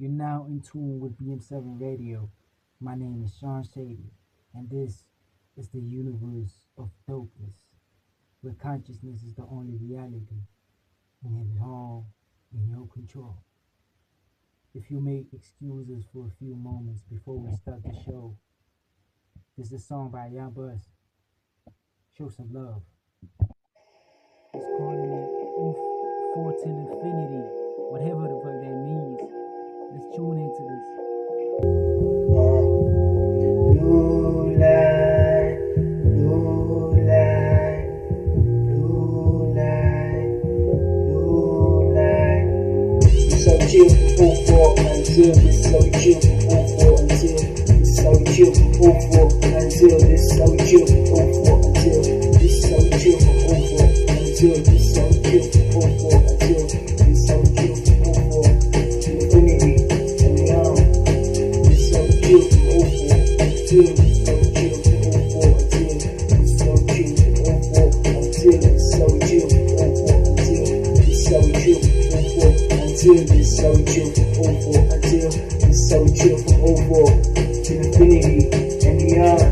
You're now in tune with BM7 Radio. My name is Sean Shady, and this is the universe of dopeness, where consciousness is the only reality, and it is all in your control. If you may excuse us for a few moments before we start the show, this is a song by Young Buzz. Show some love. He's calling it Oof 4 till infinity, whatever the fuck that means. Let's tune into this. Blue light, blue light, blue light, blue light. It's so chill from 04 until this, so chill from 04 until this, so chill from 04 until this, so chill from 04 until this, so chill from 04 until this, so chill from 04 until this, so chill from 04 to infinity and beyond. This so chill from 04 until this, so chill from 04 until this, so chill from 04 until this, so chill from 04 until this, so chill from 04 until this, so chill from 04 until this, so chill from 04 to infinity and beyond.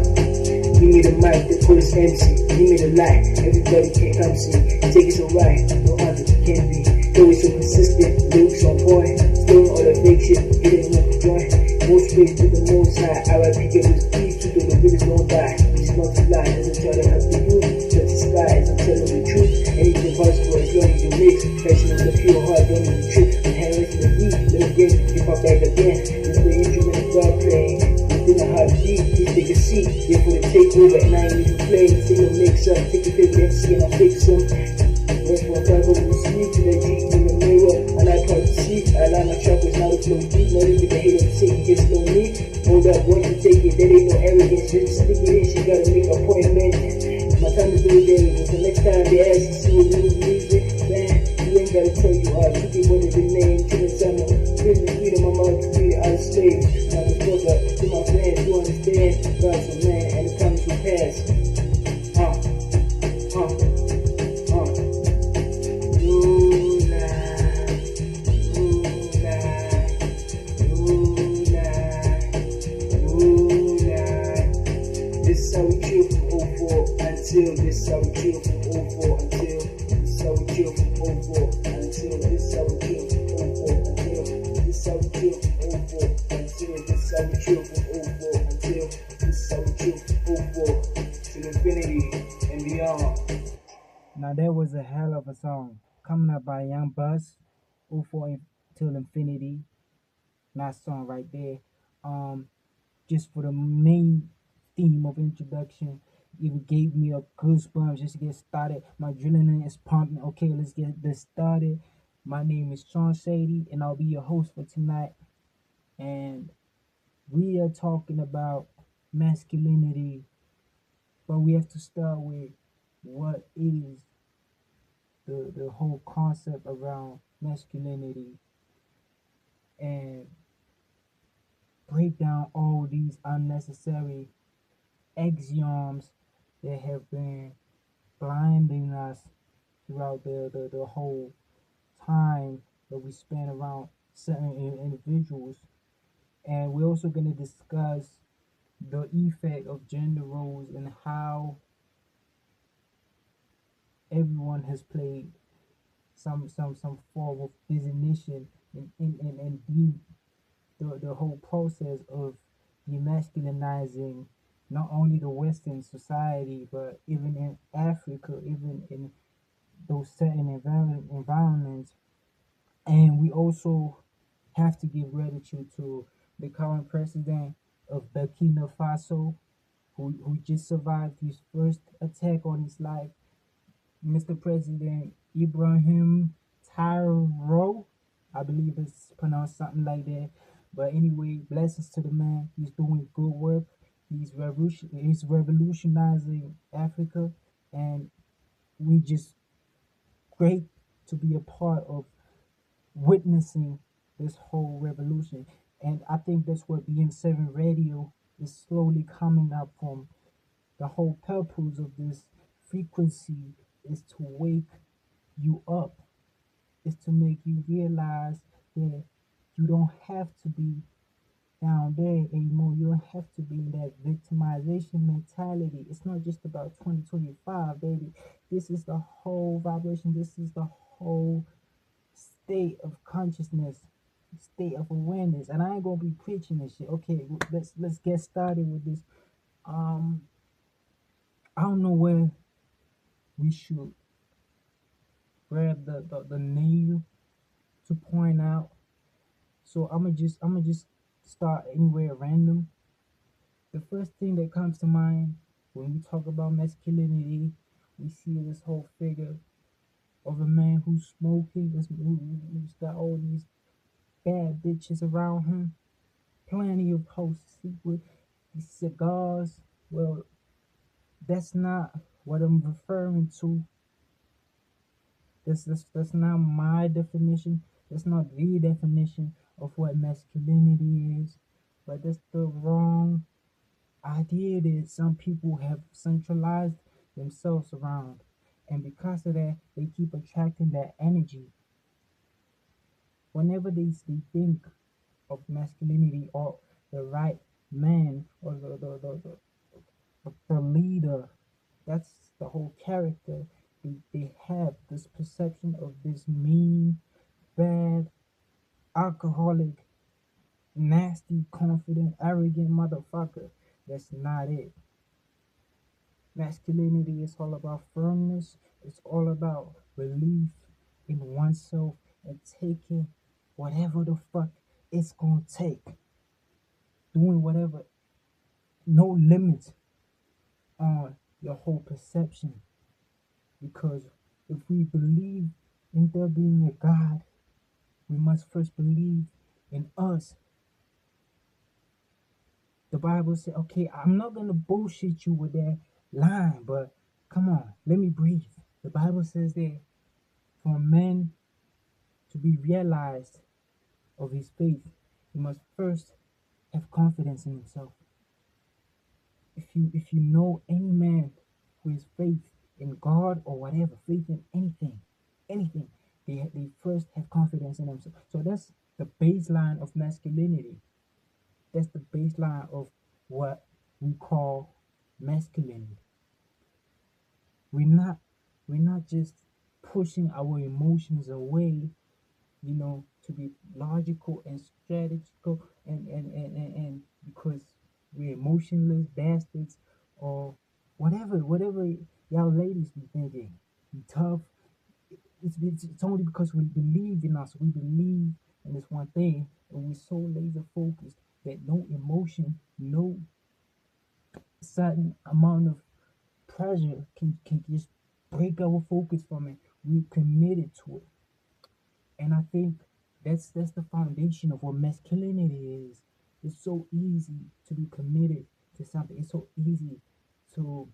Give me the mic, the chorus MC. Give me the light, everybody can come see. Take it so right, no other can be. Always so consistent, lyrics on point. Throwing all the fake shit, it ain't no joint. Most praise to the most high. R.I.P. get his peace, to the village don't die. We just multiply as I try to help the youth. Touch the sky as I'm telling the truth. Anything possible as long as you mix. Passion in the pure heart, don't need the trick. And hand into the beat, let's get hip hop back again. It's the instrument of God playing. In a heartbeat, please take a seat. Here for the takeover, and I ain't even playing. Take a mix up, take a favorite MC and I fix them. Wait for a five over the sleep to the G in the mirror. I like how to see. I like my chakras, not a flow deep. Not even the hate of the city gets no need. Hold up, once you take it, there ain't no arrogance. Just stick it in, she gotta make an appointment. My time is really there. But the next time they ask you, see what new music, man, you ain't gotta tell you all. You get one of the name, to the summer. Feel the freedom, I'm out to be out of space. Now the fuck up to my friends, you understand? God's a man, and the promise will pass. Blue light, blue light, blue light, blue light. This is how we chill from 04 until this is how we chill from 04 until this is how we chill from 04 until this is how we chill from 04 until this is how we chill from 04 until this is how we chill from 04 until this is how we chill from 04 to infinity and beyond. Now that was a hell of a song. Coming up by Young Buzz, 04 till infinity. Nice song right there. Just for the main theme of introduction, it gave me a goosebumps just to get started. My adrenaline is pumping. Okay, let's get this started. My name is Sean Shady, and I'll be your host for tonight. And we are talking about masculinity, but we have to start with what is the whole concept around masculinity and break down all these unnecessary axioms that have been blinding us throughout the whole time that we spend around certain individuals. And we're also going to discuss the effect of gender roles and how everyone has played some form of designation in the whole process of demasculinizing not only the Western society, but even in Africa, even in those certain environments. And we also have to give gratitude to the current president of Burkina Faso, who just survived his first attack on his life, Mr. President Ibrahim Traoré. I believe it's pronounced something like that. But anyway, blessings to the man. He's doing good work. He's revolutionizing Africa, and we just great to be a part of witnessing this whole revolution. And I think that's what BM7 Radio is slowly coming up from. The whole purpose of this frequency is to wake you up, is to make you realize that You don't have to be down there anymore. You don't have to be in that victimization mentality. It's not just about 2025, baby. This is the whole vibration. This is the whole state of consciousness, state of awareness. And I ain't gonna be preaching this shit. Okay, let's get started with this. Um, I don't know where we should grab the nail to point out. So I'm gonna just start anywhere random. The first thing that comes to mind when we talk about masculinity, we see this whole figure of a man who's smoking, who's got all these bad bitches around him, plenty of hoes to sleep with, these cigars. Well, that's not what I'm referring to. That's not my definition. That's not the definition of what masculinity is. But that's the wrong idea that some people have centralized themselves around. And because of that, they keep attracting that energy. Whenever they think of masculinity or the right man or the leader, that's the whole character. They have this perception of this mean, bad, alcoholic, nasty, confident, arrogant motherfucker. That's not it. Masculinity is all about firmness. It's all about belief in oneself and taking whatever the fuck it's gonna take. Doing whatever, no limits on your whole perception. Because if we believe in there being a God, we must first believe in us. The Bible said, okay, I'm not gonna bullshit you with that line, but come on, let me breathe. The Bible says that for a man to be realized of his faith, he must first have confidence in himself. If you know any man who has faith in God or whatever, faith in anything, they first have confidence in themselves. So that's the baseline of masculinity. That's the baseline of what we call masculinity. We're not just pushing our emotions away, to be logical and strategical and because we're emotionless bastards or whatever y'all ladies be thinking. We tough. It's only because we believe in us. We believe in this one thing, and we're so laser focused that no emotion, no certain amount of pressure can just break our focus from it. We committed to it. And I think that's the foundation of what masculinity is. It's so easy to be committed to something. It's so easy to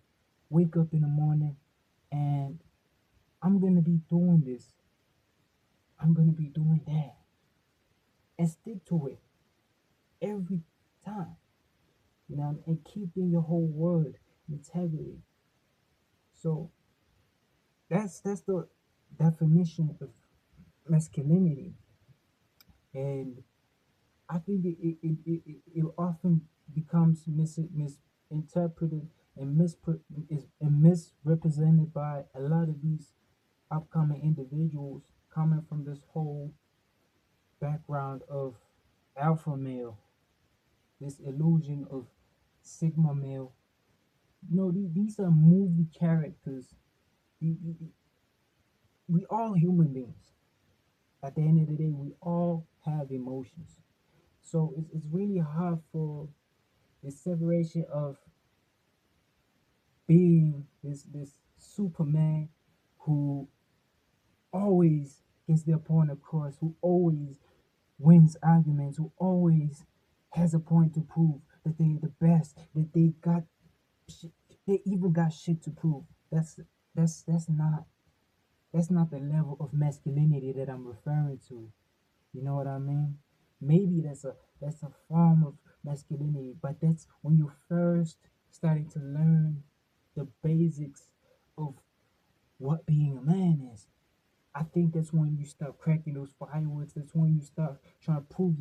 wake up in the morning and I'm gonna be doing this. I'm gonna be doing that. And stick to it every time. And keeping your whole word, integrity. So that's the definition of masculinity. And I think it often becomes misinterpreted and misrepresented by a lot of these upcoming individuals coming from this whole background of alpha male, this illusion of sigma male. These are movie characters. We all human beings. At the end of the day, we all have emotions. So it's really hard for the separation of being this Superman who always gets their point across, who always wins arguments, who always has a point to prove that they're the best, that they even got shit to prove. That's not the level of masculinity that I'm referring to. You know what I mean? Maybe that's a form of masculinity, but that's when you first starting to learn the basics of what being a man is. I think that's when you start cracking those fireworks. That's when you start trying to prove yourself